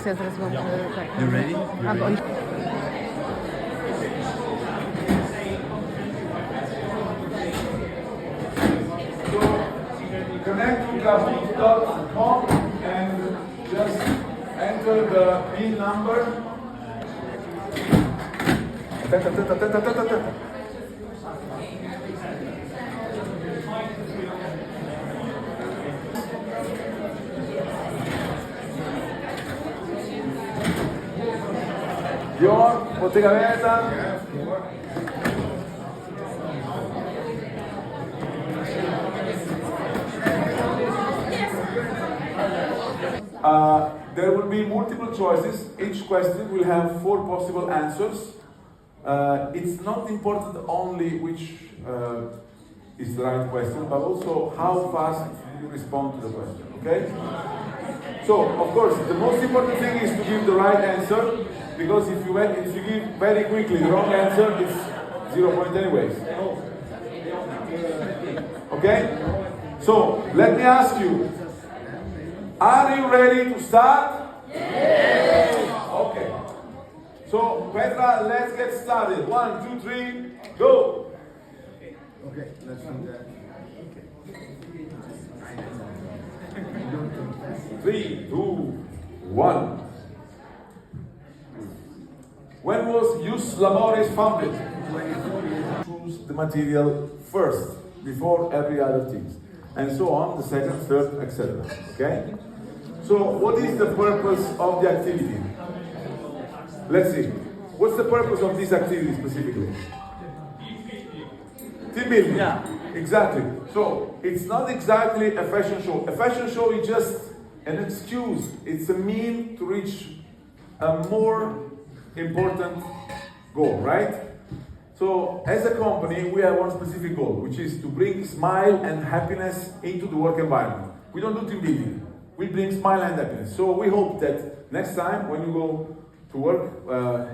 You ready? Connect to kahoot.com and just enter the PIN number. Your bottega veneta. There will be multiple choices. Each question will have 4 possible answers. It's not important only which is the right question, but also how fast you respond to the question, okay? So, of course, the most important thing is to give the right answer, because if you give very quickly the wrong answer, it's 0 point anyways. Okay? So, let me ask you, are you ready to start? Yes! Okay. So, Petra, let's get started. 1, 2, 3, go! Okay, let's do that. 3, 2, 1. When was Jus Laboris founded? Choose the material first, before every other thing. And so on, the second, third, etc. Okay? So, what is the purpose of the activity? Let's see. What's the purpose of this activity specifically? Team building. Yeah. Exactly. So, it's not exactly a fashion show. A fashion show is just an excuse. It's a mean to reach a more important goal, right? So, as a company, we have one specific goal, which is to bring smile and happiness into the work environment. We don't do team building. We bring smile and happiness. So, we hope that next time when you go to work,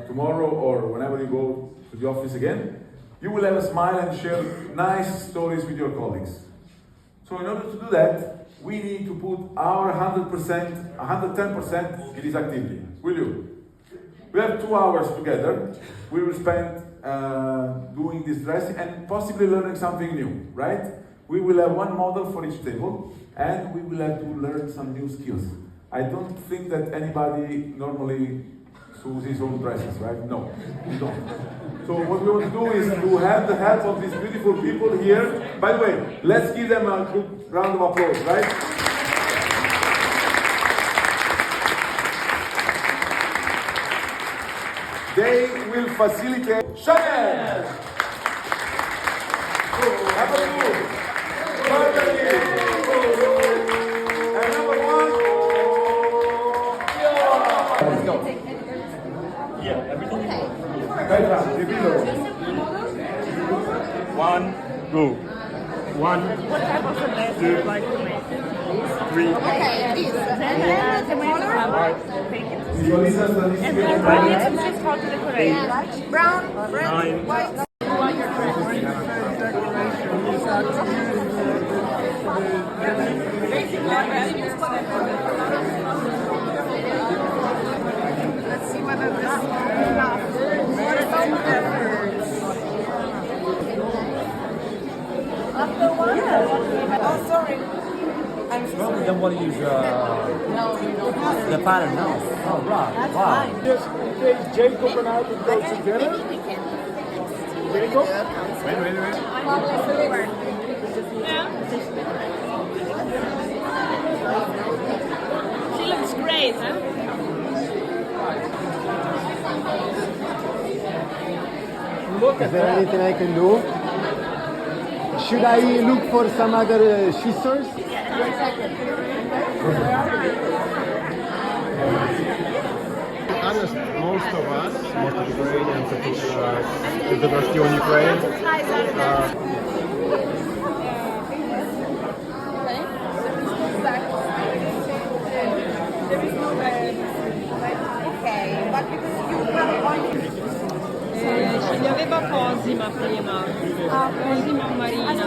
tomorrow or whenever you go to the office again, you will have a smile and share nice stories with your colleagues. So, in order to do that, we need to put our 100%, 110% in this activity. Will you? We have 2 hours together. We will spend doing this dressing and possibly learning something new, right? We will have 1 model for each table, and we will have to learn some new skills. I don't think that anybody normally sews his own dresses, right? No, we don't. So what we want to do is to have the help of these beautiful people here. By the way, let's give them a good round of applause, right? They will facilitate Chanel. Have a look. And number 1. Let's go. Yeah, everything you want. Petra, reveal. 1, go. 1, 2, 3. Okay, this. Then the color. Visualiza statistica. How to decorate. Brown, red, white. Let's see whether this is enough. After one? Oh, sorry. I'm so sorry. You don't want to use the pattern now. Oh, right. Wow. Just in case Jacob and I can go together. Jacob? Wait. She looks great, huh? Look at Is there that. anything I can do? Should I look for some other scissors? Honest, most of us, most of Ukrainians that are still in Ukraine, Okay, but because you have one. Ce li aveva Cosima prima. Cosima Marina.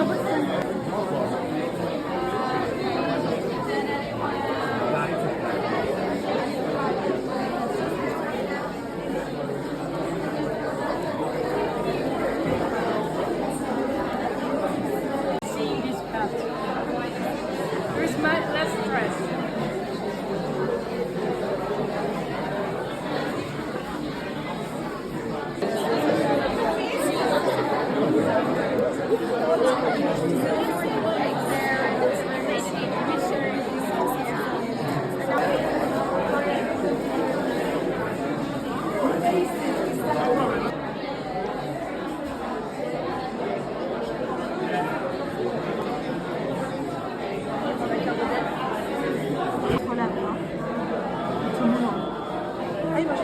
I'm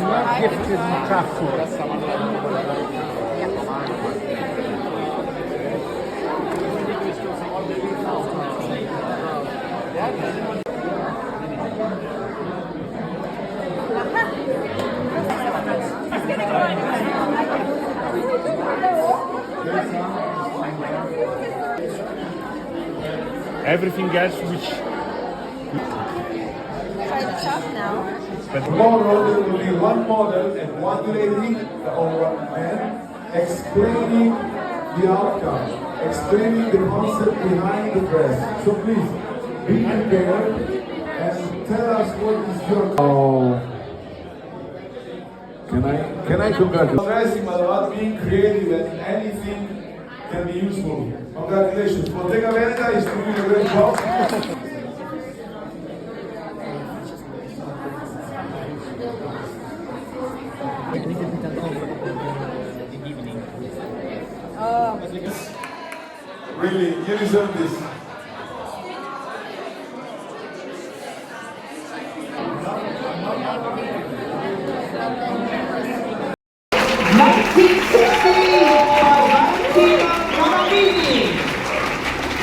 not gifted in craft food. Everything else which Try the shop now. Tomorrow there will be one model and one lady or one man explaining the outcome, explaining the concept behind the dress. So please be prepared and tell us what is your. Oh, can I congratulate? Dressing about being creative and anything can be useful. Congratulations. Bottega Veneta is doing a great job. Really, you deserve this.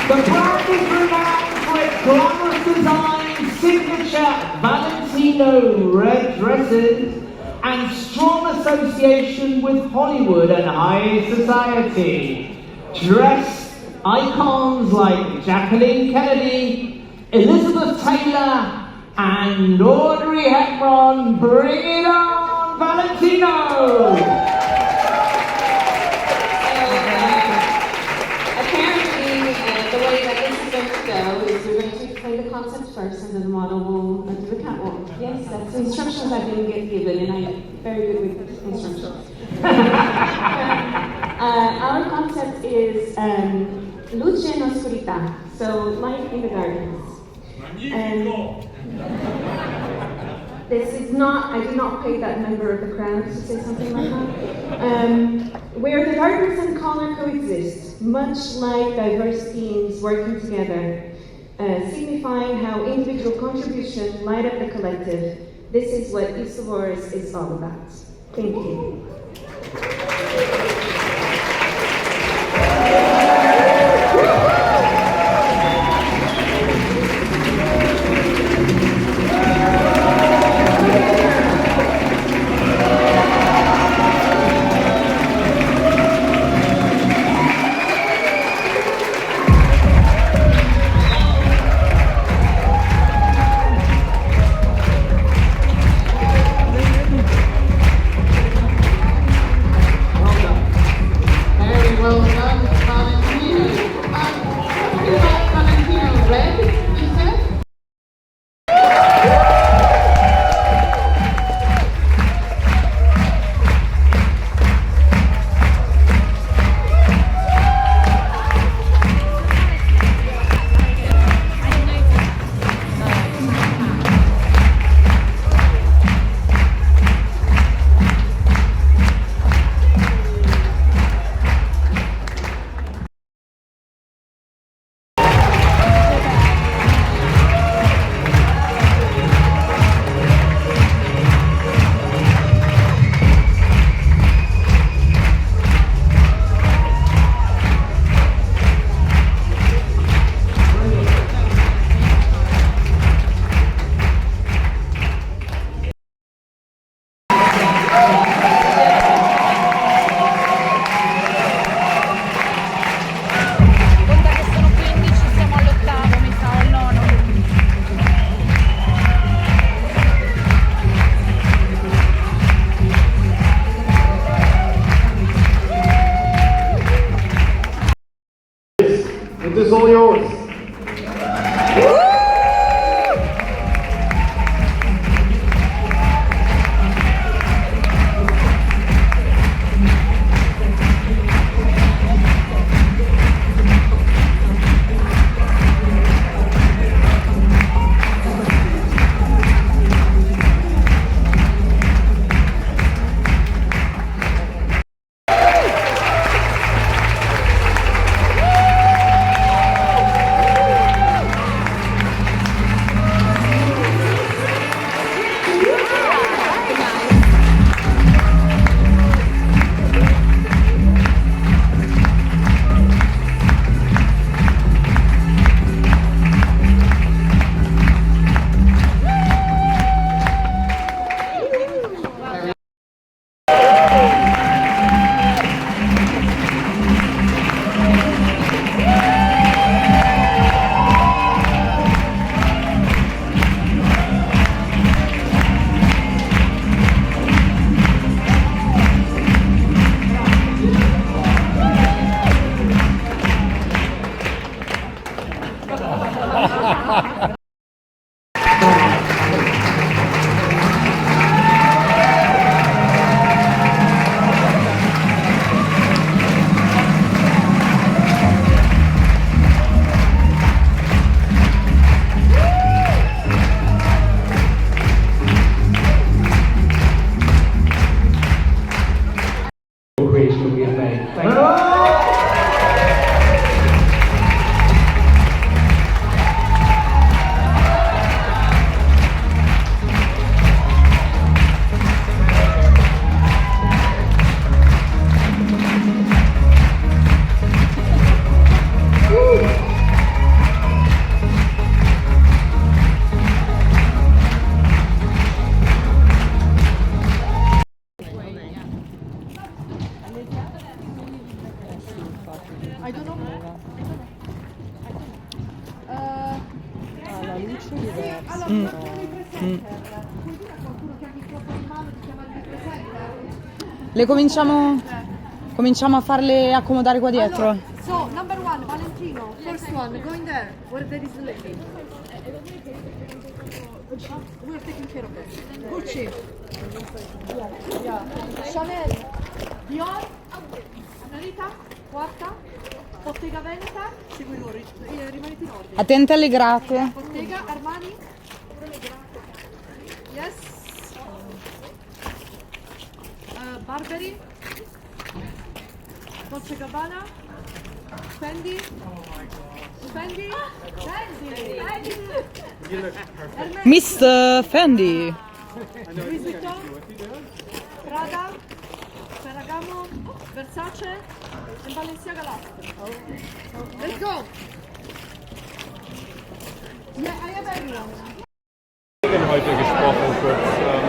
The brand is renowned for its glamorous design, signature Valentino red dresses, and strong association with Hollywood and high society. Dress icons like Jacqueline Kennedy, Elizabeth Taylor, and Audrey Hepburn. Bring it on, Valentino! The way that this is going to go is we're going to explain the concept first and then the model will do the catwalk. Yes, that's the instructions I've been given and I'm very good with instructions. Our concept is luce in oscurità, so light in the darkness. This is not, I did not pay that member of the crowd to say something like that. Where the darkness and color coexist, much like diverse themes working together, signifying how individual contribution light up the collective. This is what Isavoris is all about. Thank you. It is all yours. I don't know. La luce è diversa. Allora, non sono i presenter. Puoi dire a qualcuno che ha il microfono in mano di chiamare il presenter? Le cominciamo a farle accomodare qua dietro. Allora, so, number one, Valentino, first one, go in there, where there is the lady. We are taking care of that. Gucci. Yeah. Chanel. Dior. Anita. Quarta. Bottega Veneta. Segui loro, rimanete in ordine. Attente alle grate. Bottega Armani. Yes. Burberry. Dolce Gabbana. Fendi. Fendi. Hermes. Mr. Fendi. Louis Vuitton. Prada. Ferragamo. Versace. E Balenciaga last. Let's go. Yeah, I have everyone. Heute gesprochen kurz.